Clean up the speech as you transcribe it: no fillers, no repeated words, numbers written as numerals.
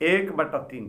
1/3